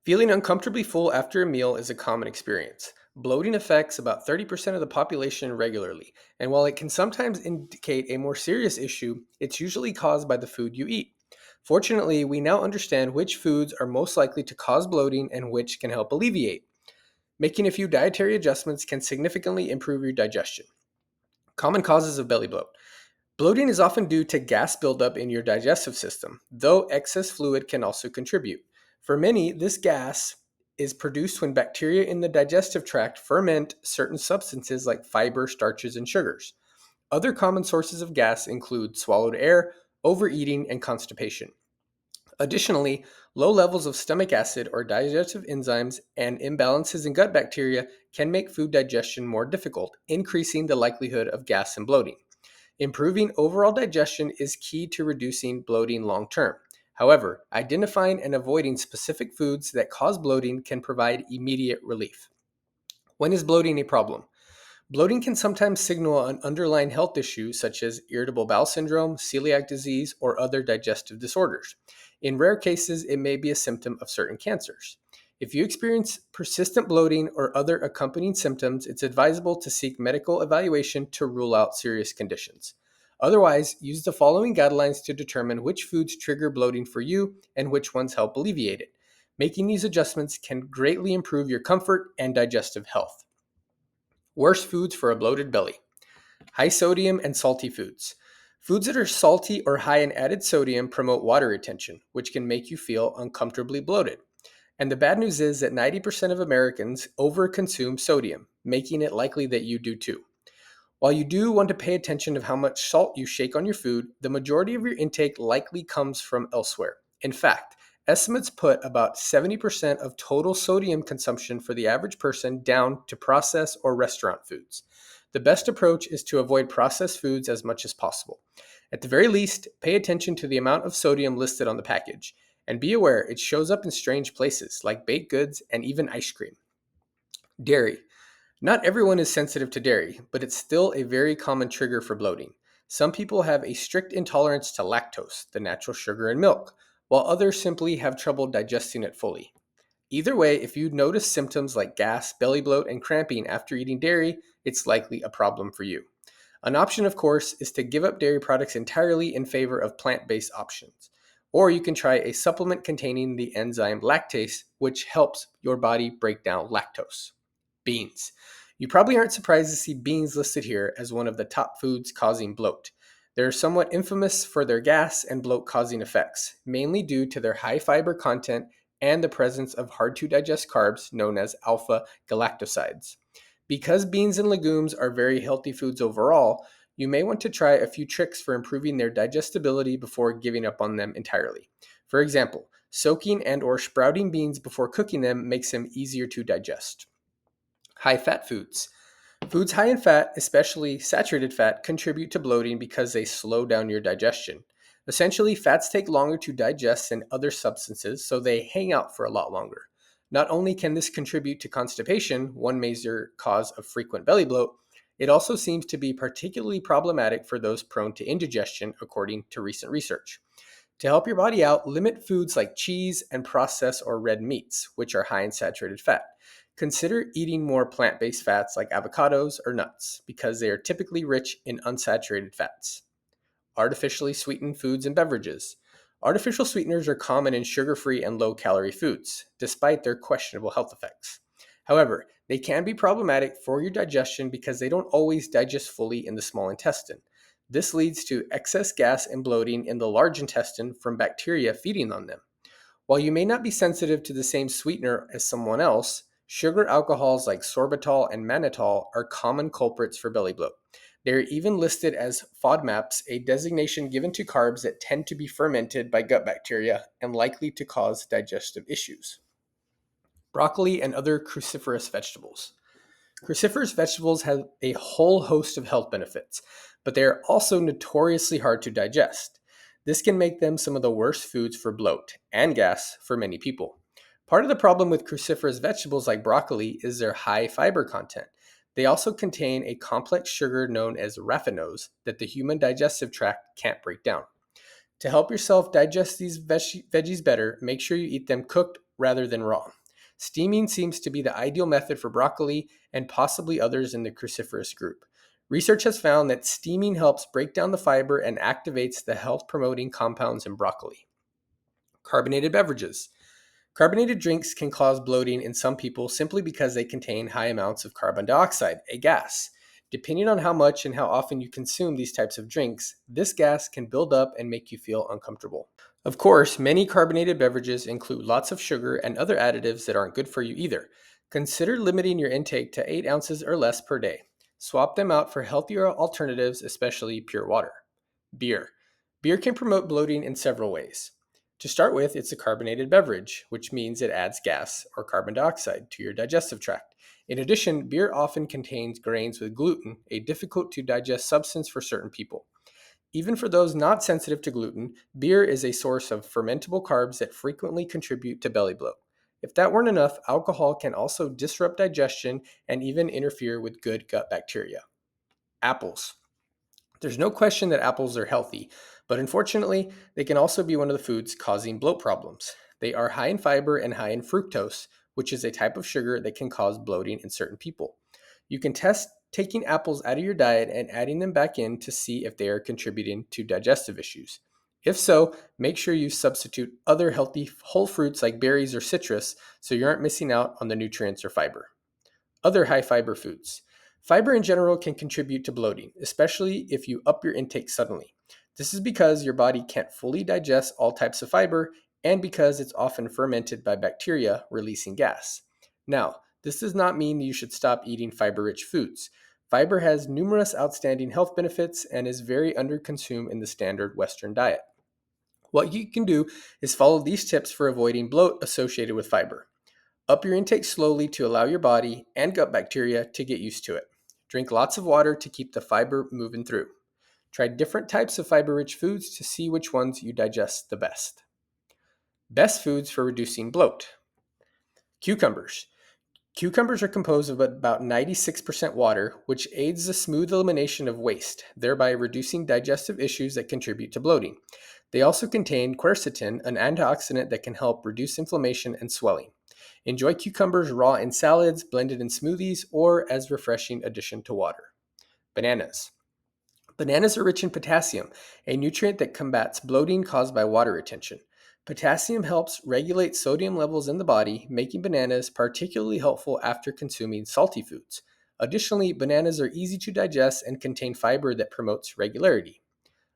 Feeling uncomfortably full after a meal is a common experience. Bloating affects about 30% of the population regularly, and while it can sometimes indicate a more serious issue, it's usually caused by the food you eat. Fortunately, we now understand which foods are most likely to cause bloating and which can help alleviate. Making a few dietary adjustments can significantly improve your digestion. Common causes of belly bloat. Bloating is often due to gas buildup in your digestive system, though excess fluid can also contribute. For many, this gas is produced when bacteria in the digestive tract ferment certain substances like fiber, starches, and sugars. Other common sources of gas include swallowed air, overeating, and constipation. Additionally, low levels of stomach acid or digestive enzymes and imbalances in gut bacteria can make food digestion more difficult, increasing the likelihood of gas and bloating. Improving overall digestion is key to reducing bloating long term. However, identifying and avoiding specific foods that cause bloating can provide immediate relief. When is bloating a problem? Bloating can sometimes signal an underlying health issue such as irritable bowel syndrome, celiac disease, or other digestive disorders. In rare cases, it may be a symptom of certain cancers. If you experience persistent bloating or other accompanying symptoms, it's advisable to seek medical evaluation to rule out serious conditions. Otherwise, use the following guidelines to determine which foods trigger bloating for you and which ones help alleviate it. Making these adjustments can greatly improve your comfort and digestive health. Worst foods for a bloated belly. High sodium and salty foods. Foods that are salty or high in added sodium promote water retention, which can make you feel uncomfortably bloated. And the bad news is that 90% of Americans overconsume sodium, making it likely that you do too. While you do want to pay attention to how much salt you shake on your food, the majority of your intake likely comes from elsewhere. In fact, estimates put about 70% of total sodium consumption for the average person down to processed or restaurant foods. The best approach is to avoid processed foods as much as possible. At the very least, pay attention to the amount of sodium listed on the package, and be aware it shows up in strange places like baked goods and even ice cream. Dairy. Not everyone is sensitive to dairy, but it's still a very common trigger for bloating. Some people have a strict intolerance to lactose, the natural sugar in milk, while others simply have trouble digesting it fully. Either way, if you notice symptoms like gas, belly bloat, and cramping after eating dairy, it's likely a problem for you. An option, of course, is to give up dairy products entirely in favor of plant-based options. Or you can try a supplement containing the enzyme lactase, which helps your body break down lactose. Beans. You probably aren't surprised to see beans listed here as one of the top foods causing bloat. They're somewhat infamous for their gas and bloat causing effects, mainly due to their high fiber content and the presence of hard to digest carbs known as alpha galactosides. Because beans and legumes are very healthy foods overall, you may want to try a few tricks for improving their digestibility before giving up on them entirely. For example, soaking and or sprouting beans before cooking them makes them easier to digest. High fat foods. Foods high in fat, especially saturated fat, contribute to bloating because they slow down your digestion. Essentially, fats take longer to digest than other substances, so they hang out for a lot longer. Not only can this contribute to constipation, one major cause of frequent belly bloat, it also seems to be particularly problematic for those prone to indigestion, according to recent research. To help your body out, limit foods like cheese and processed or red meats, which are high in saturated fat. Consider eating more plant based fats like avocados or nuts, because they are typically rich in unsaturated fats. Artificially sweetened foods and beverages. Artificial sweeteners are common in sugar free and low calorie foods, despite their questionable health effects. However, they can be problematic for your digestion because they don't always digest fully in the small intestine. This leads to excess gas and bloating in the large intestine from bacteria feeding on them. While you may not be sensitive to the same sweetener as someone else, sugar alcohols like sorbitol and mannitol are common culprits for belly bloat. They are even listed as FODMAPs, a designation given to carbs that tend to be fermented by gut bacteria and likely to cause digestive issues. Broccoli and other cruciferous vegetables. Cruciferous vegetables have a whole host of health benefits, but they are also notoriously hard to digest. This can make them some of the worst foods for bloat and gas for many people. Part of the problem with cruciferous vegetables like broccoli is their high fiber content. They also contain a complex sugar known as raffinose that the human digestive tract can't break down. To help yourself digest these veggies better, make sure you eat them cooked rather than raw. Steaming seems to be the ideal method for broccoli and possibly others in the cruciferous group. Research has found that steaming helps break down the fiber and activates the health-promoting compounds in broccoli. Carbonated beverages. Carbonated drinks can cause bloating in some people simply because they contain high amounts of carbon dioxide, a gas. Depending on how much and how often you consume these types of drinks, this gas can build up and make you feel uncomfortable. Of course, many carbonated beverages include lots of sugar and other additives that aren't good for you either. Consider limiting your intake to 8 ounces or less per day. Swap them out for healthier alternatives, especially pure water. Beer. Beer can promote bloating in several ways. To start with, it's a carbonated beverage, which means it adds gas or carbon dioxide to your digestive tract. In addition, beer often contains grains with gluten, a difficult to digest substance for certain people. Even for those not sensitive to gluten, beer is a source of fermentable carbs that frequently contribute to belly bloat. If that weren't enough, alcohol can also disrupt digestion and even interfere with good gut bacteria. Apples. There's no question that apples are healthy, but unfortunately, they can also be one of the foods causing bloat problems. They are high in fiber and high in fructose, which is a type of sugar that can cause bloating in certain people. You can test taking apples out of your diet and adding them back in to see if they are contributing to digestive issues. If so, make sure you substitute other healthy whole fruits like berries or citrus so you aren't missing out on the nutrients or fiber. Other high fiber foods. Fiber in general can contribute to bloating, especially if you up your intake suddenly. This is because your body can't fully digest all types of fiber and because it's often fermented by bacteria, releasing gas. Now, this does not mean you should stop eating fiber-rich foods. Fiber has numerous outstanding health benefits and is very underconsumed in the standard Western diet. What you can do is follow these tips for avoiding bloat associated with fiber. Up your intake slowly to allow your body and gut bacteria to get used to it. Drink lots of water to keep the fiber moving through. Try different types of fiber-rich foods to see which ones you digest the best. Best foods for reducing bloat. Cucumbers. Cucumbers are composed of about 96% water, which aids the smooth elimination of waste, thereby reducing digestive issues that contribute to bloating. They also contain quercetin, an antioxidant that can help reduce inflammation and swelling. Enjoy cucumbers raw in salads, blended in smoothies, or as refreshing addition to water. Bananas. Bananas are rich in potassium, a nutrient that combats bloating caused by water retention. Potassium helps regulate sodium levels in the body, making bananas particularly helpful after consuming salty foods. Additionally, bananas are easy to digest and contain fiber that promotes regularity.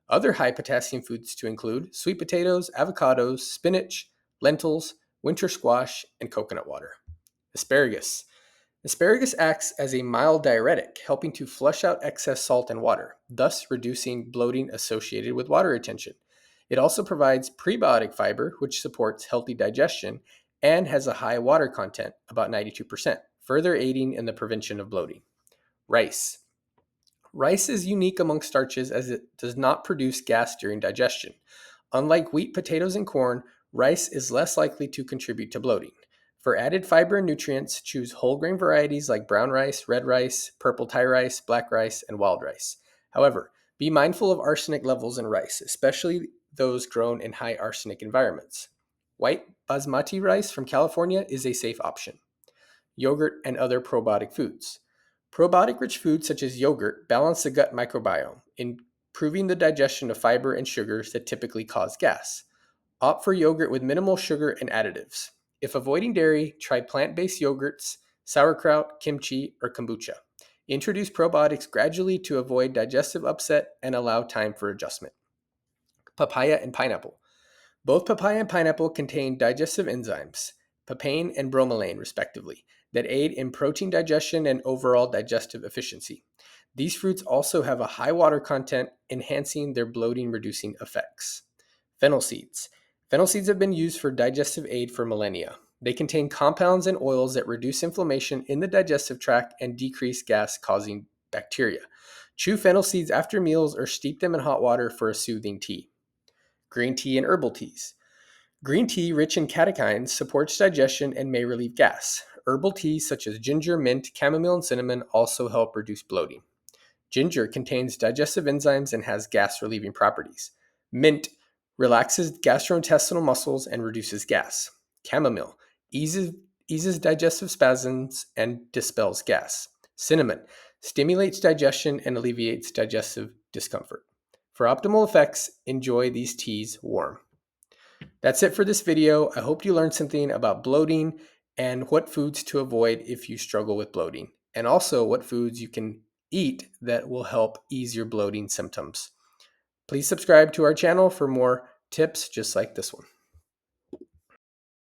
Other high potassium foods to include sweet potatoes, avocados, spinach, lentils, winter squash, and coconut water. Asparagus. Asparagus acts as a mild diuretic, helping to flush out excess salt and water, thus reducing bloating associated with water retention. It also provides prebiotic fiber, which supports healthy digestion and has a high water content, about 92%, further aiding in the prevention of bloating. Rice. Rice is unique among starches as it does not produce gas during digestion. Unlike wheat, potatoes, and corn, rice is less likely to contribute to bloating. For added fiber and nutrients, choose whole grain varieties like brown rice, red rice, purple Thai rice, black rice, and wild rice. However, be mindful of arsenic levels in rice, especially those grown in high arsenic environments. White basmati rice from California is a safe option. Yogurt and other probiotic foods. Probiotic-rich foods such as yogurt balance the gut microbiome, improving the digestion of fiber and sugars that typically cause gas. Opt for yogurt with minimal sugar and additives. If avoiding dairy, try plant-based yogurts, sauerkraut, kimchi, or kombucha. Introduce probiotics gradually to avoid digestive upset and allow time for adjustment. Papaya and pineapple. Both papaya and pineapple contain digestive enzymes, papain and bromelain respectively, that aid in protein digestion and overall digestive efficiency. These fruits also have a high water content, enhancing their bloating reducing effects. Fennel seeds. Fennel seeds have been used for digestive aid for millennia. They contain compounds and oils that reduce inflammation in the digestive tract and decrease gas-causing bacteria. Chew fennel seeds after meals or steep them in hot water for a soothing tea. Green tea and herbal teas. Green tea, rich in catechins, supports digestion and may relieve gas. Herbal teas such as ginger, mint, chamomile, and cinnamon also help reduce bloating. Ginger contains digestive enzymes and has gas-relieving properties. Mint relaxes gastrointestinal muscles and reduces gas. Chamomile eases, eases digestive spasms and dispels gas. Cinnamon stimulates digestion and alleviates digestive discomfort. For optimal effects, enjoy these teas warm. That's it for this video. I hope you learned something about bloating and what foods to avoid if you struggle with bloating, and also what foods you can eat that will help ease your bloating symptoms. Please subscribe to our channel for more tips just like this one.